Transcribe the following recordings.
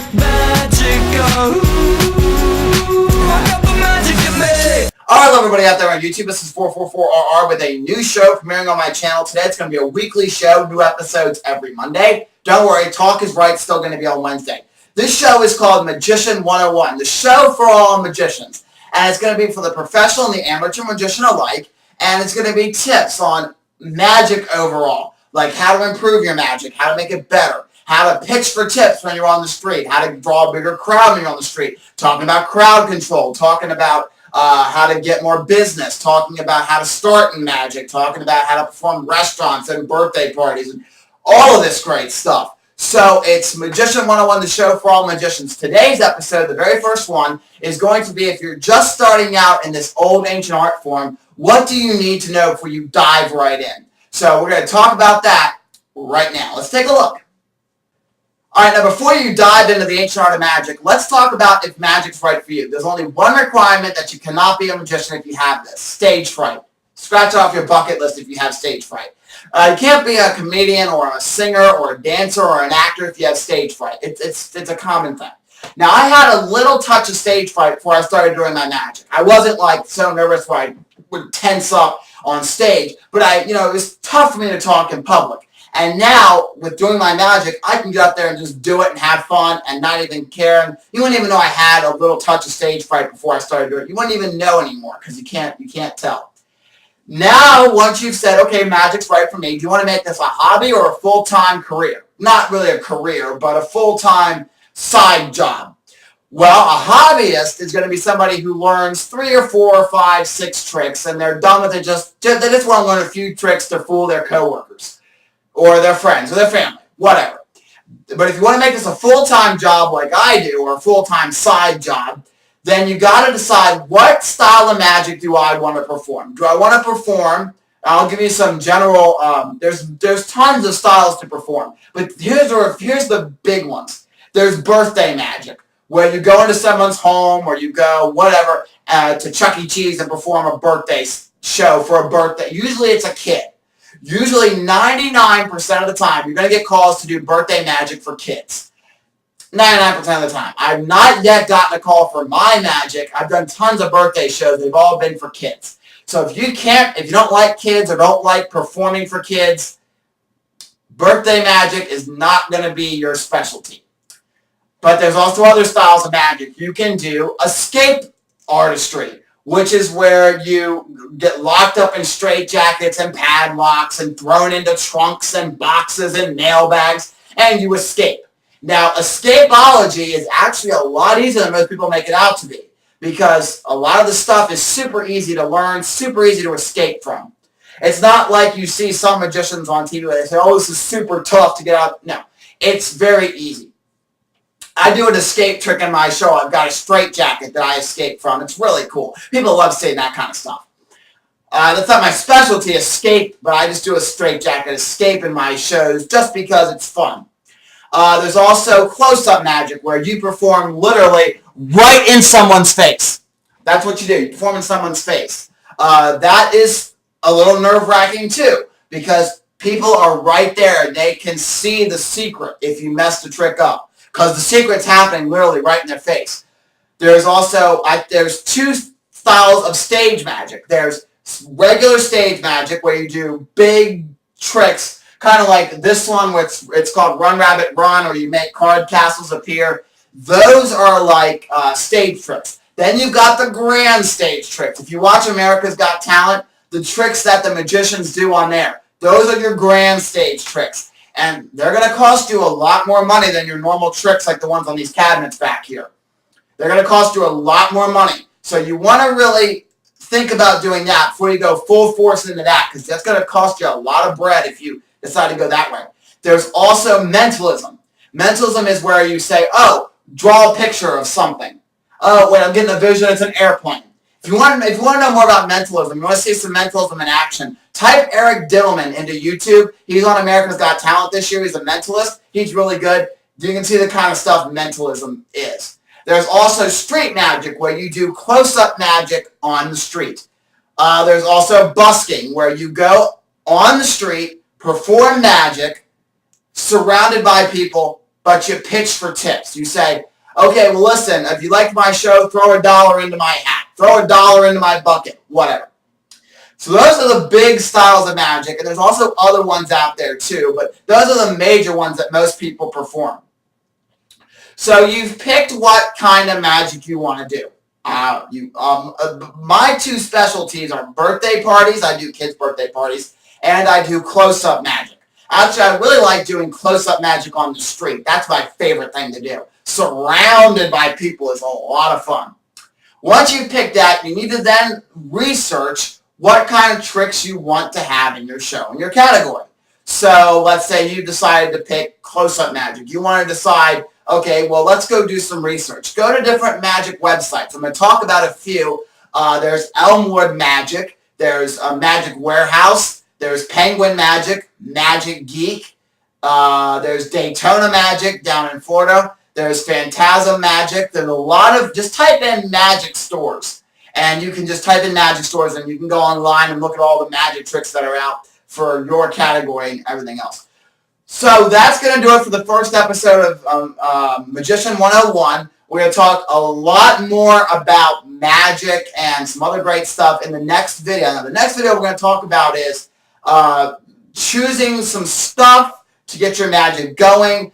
Alright, hello everybody out there on YouTube. This is 444RR with a new show premiering on my channel today. It's going to be a weekly show, new episodes every Monday. Don't worry, Talk is Right, still going to be on Wednesday. This show is called Magician101, the show for all magicians. And it's going to be for the professional and the amateur magician alike. And it's going to be tips on magic overall, like how to improve your magic, how to make it better, how to pitch for tips when you're on the street, how to draw a bigger crowd when you're on the street, talking about crowd control, talking about how to get more business, talking about how to start in magic, talking about how to perform restaurants and birthday parties, and all of this great stuff. So it's Magician 101, the show for all magicians. Today's episode, the very first one, is going to be if you're just starting out in this old ancient art form, what do you need to know before you dive right in? So we're going to talk about that right now. Let's take a look. Alright, now before you dive into the ancient art of magic, let's talk about if magic's right for you. There's only one requirement that you cannot be a magician if you have this: stage fright. Scratch off your bucket list if you have stage fright. You can't be a comedian or a singer or a dancer or an actor if you have stage fright. It's a common thing. Now, I had a little touch of stage fright before I started doing my magic. I wasn't like so nervous where I would tense up on stage, but it was tough for me to talk in public. And now, with doing my magic, I can get up there and just do it and have fun and not even care. And you wouldn't even know I had a little touch of stage fright before I started doing it. You wouldn't even know anymore because you can't tell. Now, once you've said, okay, magic's right for me, do you want to make this a hobby or a full-time career? Not really a career, but a full-time side job. Well, a hobbyist is going to be somebody who learns 3 or 4 or 5, 6 tricks, and they're done with it. They just want to learn a few tricks to fool their coworkers, or their friends, or their family, whatever. But if you want to make this a full-time job like I do, or a full-time side job, then you got to decide what style of magic do I want to perform. Do I want to perform? I'll give you some general, there's tons of styles to perform, but here's the big ones. There's birthday magic, where you go into someone's home, or you go, whatever, to Chuck E. Cheese and perform a birthday show for a birthday. Usually it's a kid. Usually 99% of the time, you're going to get calls to do birthday magic for kids. 99% of the time. I've not yet gotten a call for my magic. I've done tons of birthday shows. They've all been for kids. So if you don't like kids or don't like performing for kids, birthday magic is not going to be your specialty. But there's also other styles of magic. You can do escape artistry, which is where you get locked up in straitjackets and padlocks and thrown into trunks and boxes and nail bags, and you escape. Now, escapology is actually a lot easier than most people make it out to be, because a lot of the stuff is super easy to learn, super easy to escape from. It's not like you see some magicians on TV where they say, oh, this is super tough to get out. No, it's very easy. I do an escape trick in my show. I've got a straitjacket that I escape from. It's really cool. People love seeing that kind of stuff. That's not my specialty, escape, but I just do a straitjacket escape in my shows just because it's fun. There's also close-up magic, where you perform literally right in someone's face. That's what you do. You perform in someone's face. That is a little nerve-wracking too, because people are right there and they can see the secret if you mess the trick up, because the secret's happening literally right in their face. There's also, there's 2 styles of stage magic. There's regular stage magic, where you do big tricks, kind of like this one, which it's called Run Rabbit Run, or you make card castles appear. Those are like stage tricks. Then you've got the grand stage tricks. If you watch America's Got Talent, the tricks that the magicians do on there, those are your grand stage tricks. And they're going to cost you a lot more money than your normal tricks like the ones on these cabinets back here. They're going to cost you a lot more money. So you want to really think about doing that before you go full force into that, because that's going to cost you a lot of bread if you decide to go that way. There's also mentalism. Mentalism is where you say, oh, draw a picture of something. Oh, wait, I'm getting a vision, it's an airplane. If you want to know more about mentalism, you want to see some mentalism in action, type Eric Dillman into YouTube. He's on America's Got Talent this year. He's a mentalist. He's really good. You can see the kind of stuff mentalism is. There's also street magic, where you do close-up magic on the street. There's also busking, where you go on the street, perform magic, surrounded by people, but you pitch for tips. You say, okay, well, listen, if you like my show, throw $1 into my hat. Throw $1 into my bucket. Whatever. So those are the big styles of magic, and there's also other ones out there too, but those are the major ones that most people perform. So you've picked what kind of magic you want to do. My two specialties are birthday parties. I do kids' birthday parties, and I do close-up magic. Actually, I really like doing close-up magic on the street. That's my favorite thing to do. Surrounded by people is a lot of fun. Once you've picked that, you need to then research what kind of tricks you want to have in your show, in your category. So let's say you decided to pick close-up magic. You want to decide, okay, well, let's go do some research. Go to different magic websites. I'm going to talk about a few. There's Elmwood Magic. There's Magic Warehouse. There's Penguin Magic, Magic Geek. There's Daytona Magic down in Florida. There's Phantasm Magic. There's a lot of, just type in magic stores. And you can just type in magic stores and you can go online and look at all the magic tricks that are out for your category and everything else. So that's going to do it for the first episode of Magician 101. We're going to talk a lot more about magic and some other great stuff in the next video. Now, the next video we're going to talk about is choosing some stuff to get your magic going,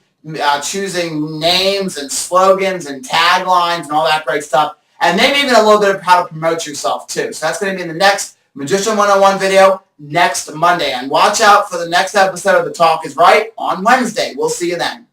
choosing names and slogans and taglines and all that great stuff. And maybe even a little bit of how to promote yourself too. So that's going to be in the next Magician 101 video next Monday. And watch out for the next episode of The Talk is Right on Wednesday. We'll see you then.